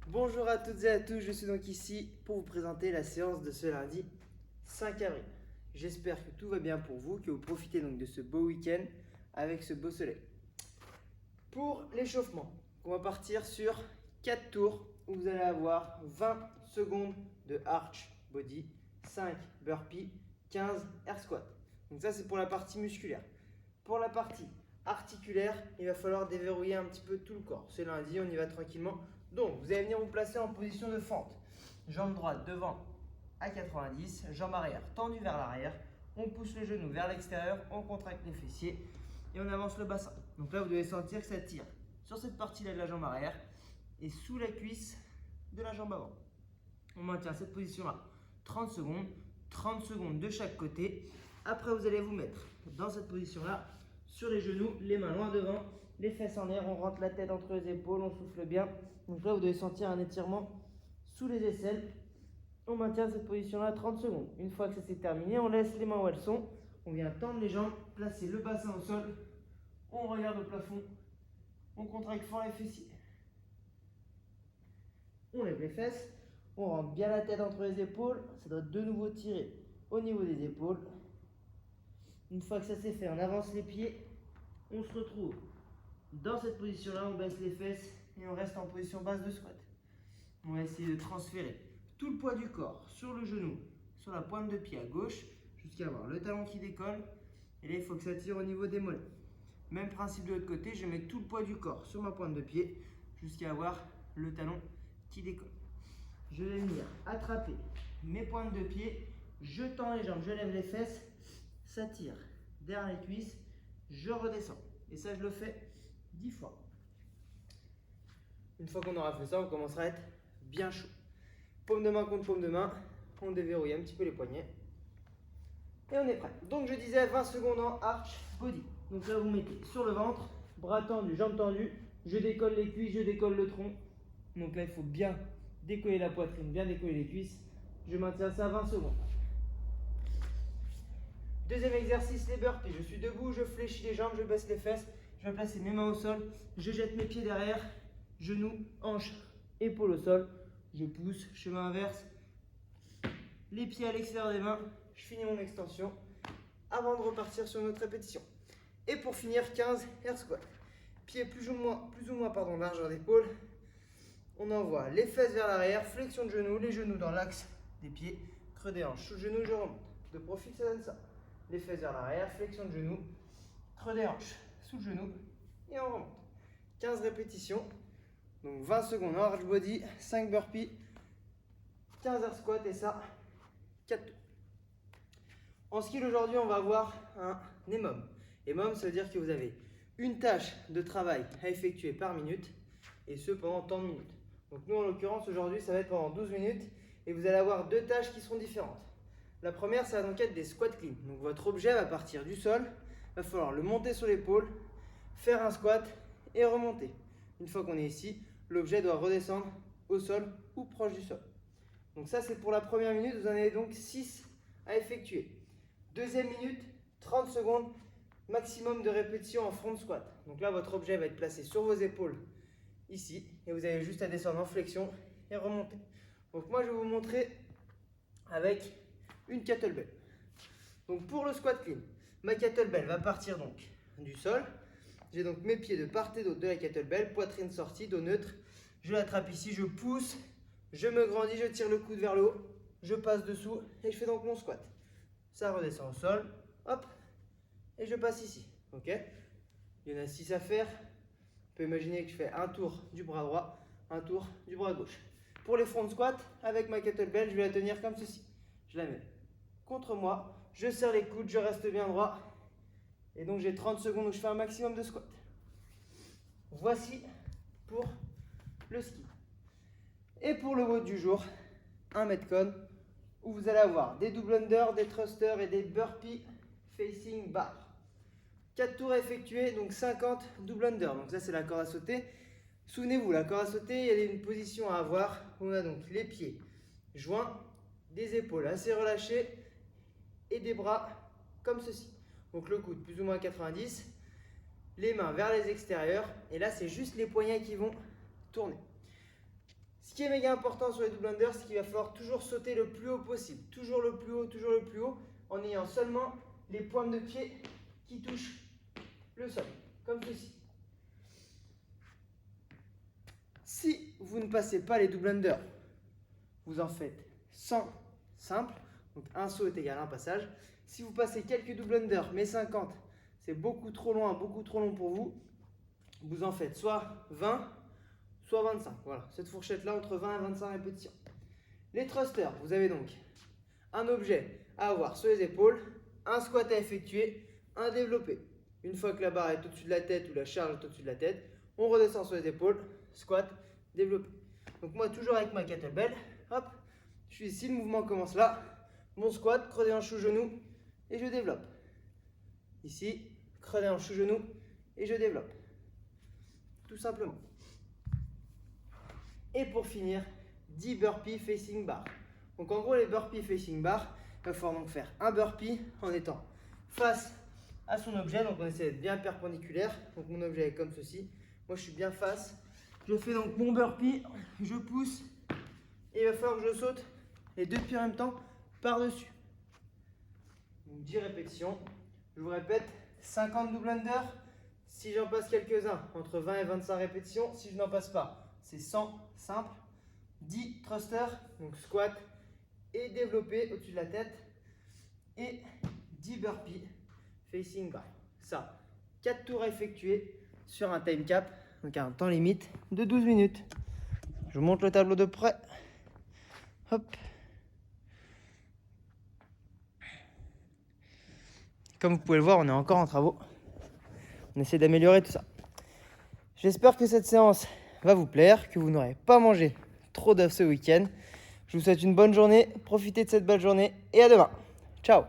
Bonjour à toutes et à tous, je suis donc ici pour vous présenter la séance de ce lundi 5 avril. J'espère que tout va bien pour vous, que vous profitez donc de ce beau week-end avec ce beau soleil. Pour l'échauffement, on va partir sur 4 tours où vous allez avoir 20 secondes de arch body, 5 burpees, 15 air squat. Donc ça c'est pour la partie musculaire. Pour la partie articulaire, il va falloir déverrouiller un petit peu tout le corps. C'est lundi, on y va tranquillement. Donc, vous allez venir vous placer en position de fente. Jambe droite devant à 90, jambe arrière tendue vers l'arrière. On pousse le genou vers l'extérieur, on contracte les fessiers et on avance le bassin. Donc là, vous devez sentir que ça tire sur cette partie-là de la jambe arrière et sous la cuisse de la jambe avant. On maintient cette position-là 30 secondes de chaque côté. Après, vous allez vous mettre dans cette position-là, sur les genoux, les mains loin devant, les fesses en l'air, on rentre la tête entre les épaules, on souffle bien. Donc là, vous devez sentir un étirement sous les aisselles. On maintient cette position-là 30 secondes. Une fois que ça s'est terminé, on laisse les mains où elles sont. On vient tendre les jambes, placer le bassin au sol. On regarde au plafond. On contracte fort les fessiers. On lève les fesses. On rentre bien la tête entre les épaules. Ça doit de nouveau tirer au niveau des épaules. Une fois que ça c'est fait, on avance les pieds. On se retrouve dans cette position-là. On baisse les fesses et on reste en position basse de squat. On va essayer de transférer tout le poids du corps sur le genou, sur la pointe de pied à gauche, jusqu'à avoir le talon qui décolle. Et là, il faut que ça tire au niveau des mollets. Même principe de l'autre côté, je mets tout le poids du corps sur ma pointe de pied, jusqu'à avoir le talon qui décolle. Je vais venir attraper mes pointes de pied, je tends les jambes, je lève les fesses, ça tire derrière les cuisses, je redescends. Et ça, je le fais 10 fois. Une fois qu'on aura fait ça, on commencera à être bien chaud. Paume de main contre paume de main, on déverrouille un petit peu les poignets. Et on est prêt. Donc je disais 20 secondes en arch body. Donc là vous mettez sur le ventre, bras tendus, jambes tendues. Je décolle les cuisses, je décolle le tronc. Donc là il faut bien décoller la poitrine, bien décoller les cuisses. Je maintiens ça 20 secondes. Deuxième exercice, les burpees. Je suis debout, je fléchis les jambes, je baisse les fesses. Je vais placer mes mains au sol. Je jette mes pieds derrière. Genoux, hanches, épaules au sol. Je pousse, chemin inverse. Les pieds à l'extérieur des mains. Je finis mon extension avant de repartir sur une autre répétition. Et pour finir, 15 air squat. Pieds plus ou moins largeur d'épaule. On envoie les fesses vers l'arrière, flexion de genoux, les genoux dans l'axe des pieds, creux des hanches. Sous le genou, je remonte. De profil, ça donne ça. Les fesses vers l'arrière, flexion de genoux, creux des hanches, sous le genou et on remonte. 15 répétitions. Donc 20 secondes en arch body, 5 burpees, 15 air squat et ça, 4 tours. En skill aujourd'hui, on va avoir un EMOM. EMOM, ça veut dire que vous avez une tâche de travail à effectuer par minute et ce pendant tant de minutes. Donc nous, en l'occurrence, aujourd'hui, ça va être pendant 12 minutes et vous allez avoir deux tâches qui seront différentes. La première, ça va donc être des squats clean. Donc votre objet va partir du sol, il va falloir le monter sur l'épaule, faire un squat et remonter. Une fois qu'on est ici, l'objet doit redescendre au sol ou proche du sol. Donc ça, c'est pour la première minute. Vous en avez donc 6 à effectuer. Deuxième minute, 30 secondes, maximum de répétitions en front squat. Donc là, votre objet va être placé sur vos épaules, ici, et vous avez juste à descendre en flexion et remonter. Donc moi, je vais vous montrer avec une kettlebell. Donc pour le squat clean, ma kettlebell va partir donc du sol. J'ai donc mes pieds de part et d'autre de la kettlebell, poitrine sortie, dos neutre. Je l'attrape ici, je pousse, je me grandis, je tire le coude vers le haut, je passe dessous et je fais donc mon squat. Ça redescend au sol, hop, et je passe ici, ok? Il y en a 6 à faire. On peut imaginer que je fais un tour du bras droit, un tour du bras gauche. Pour les front squats, avec ma kettlebell, je vais la tenir comme ceci. Je la mets contre moi, je serre les coudes, je reste bien droit. Et donc j'ai 30 secondes où je fais un maximum de squats. Voici pour le ski. Et pour le WOD du jour, un Metcon où vous allez avoir des double under, des thrusters et des burpees facing bar. 4 tours à effectuer, donc 50 double under. Donc ça c'est la corde à sauter. Souvenez-vous, la corde à sauter, il y a une position à avoir. On a donc les pieds joints, des épaules assez relâchées et des bras comme ceci. Donc le coude plus ou moins à 90, les mains vers les extérieurs et là c'est juste les poignets qui vont tourner. Ce Ce qui est méga important sur les double under, c'est qu'il va falloir toujours sauter le plus haut possible. Toujours le plus haut, en ayant seulement les pointes de pied qui touchent le sol, comme ceci. Si vous ne passez pas les double under, vous en faites 100 simples, donc un saut est égal à un passage. Si vous passez quelques double under, mais 50, c'est beaucoup trop loin, beaucoup trop long pour vous, vous en faites soit 20, soit 25. Voilà, cette fourchette-là entre 20 et 25 répétitions. Les thrusters, vous avez donc un objet à avoir sur les épaules, un squat à effectuer, un développé. Une fois que la barre est au-dessus de la tête ou la charge est au-dessus de la tête, on redescend sur les épaules, squat, développé. Donc moi, toujours avec ma kettlebell, hop, je suis ici, le mouvement commence là, mon squat, creux des hanches sous genou et je développe. Ici, creux des hanches sous genou et je développe. Tout simplement. Et pour finir, 10 burpees facing bar. Donc en gros, les burpees facing bar, il va falloir donc faire un burpee en étant face à son objet. Donc on essaie d'être bien perpendiculaire. Donc mon objet est comme ceci. Moi je suis bien face. Je fais donc mon burpee, je pousse et il va falloir que je saute les deux pieds en même temps par-dessus. Donc 10 répétitions. Je vous répète, 50 double under. Si j'en passe quelques-uns, entre 20 et 25 répétitions. Si je n'en passe pas, c'est 100 simple. 10 thrusters, donc squat et développé au-dessus de la tête. Et 10 burpees facing bar. Ça, 4 tours à effectuer sur un time cap, donc un temps limite de 12 minutes. Je vous montre le tableau de près. Hop. Comme vous pouvez le voir, on est encore en travaux. On essaie d'améliorer tout ça. J'espère que cette séance va vous plaire, que vous n'aurez pas mangé trop d'œufs ce week-end. Je vous souhaite une bonne journée, profitez de cette belle journée et à demain. Ciao!